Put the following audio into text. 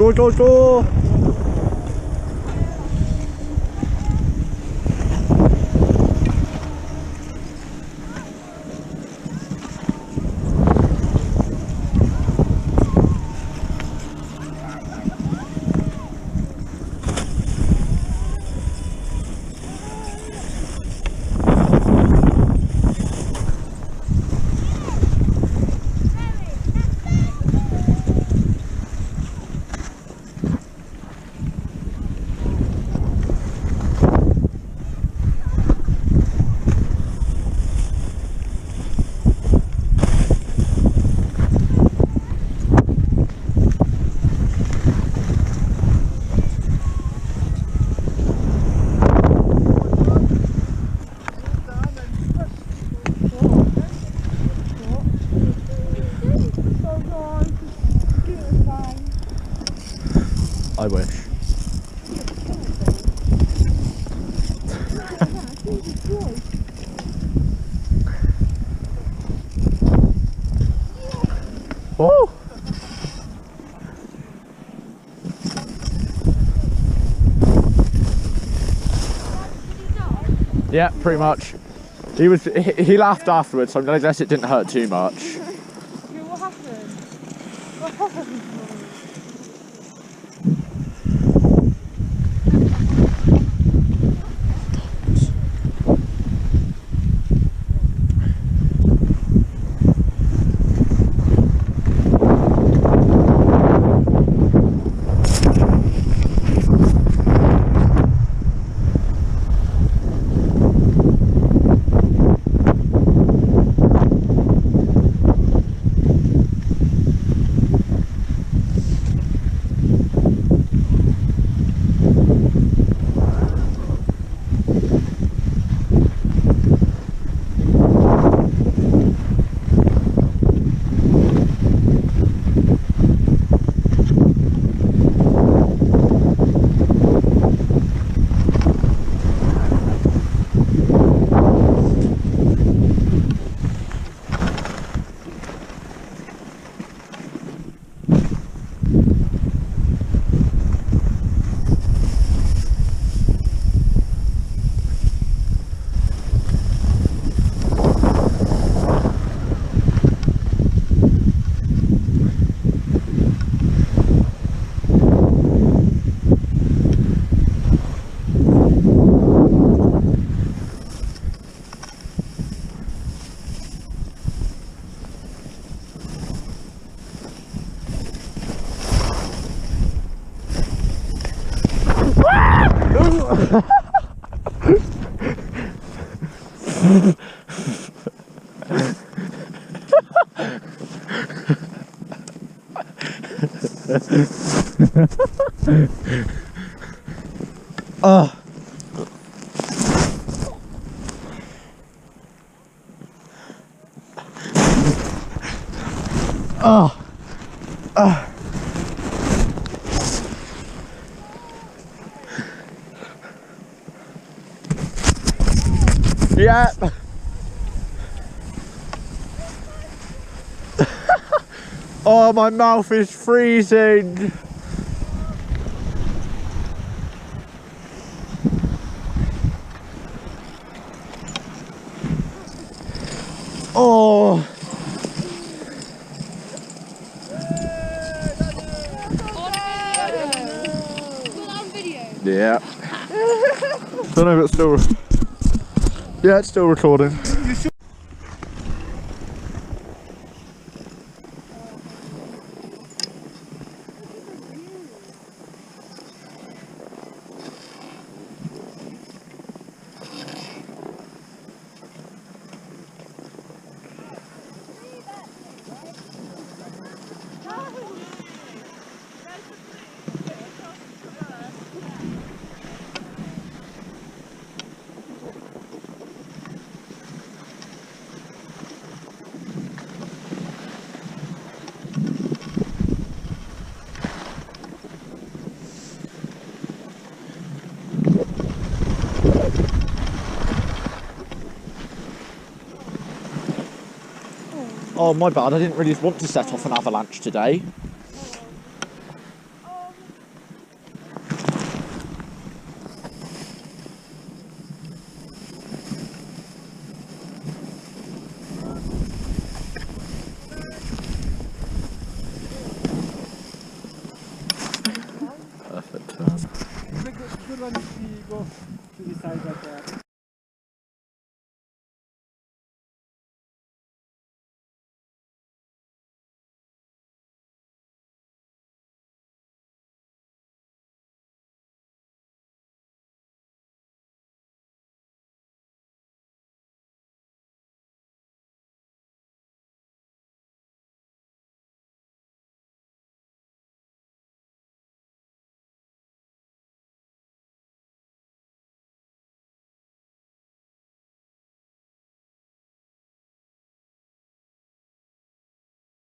Go, go, go! I wish. Oh! Yeah, pretty much. He laughed afterwards, so I guess it didn't hurt too much. What happened? Oh. Yeah. Oh, my mouth is freezing. Oh. Yeah. Don't know if it's still. Yeah, it's still recording. Oh, my bad. I didn't really want to set off an avalanche today. when we go to the side like that.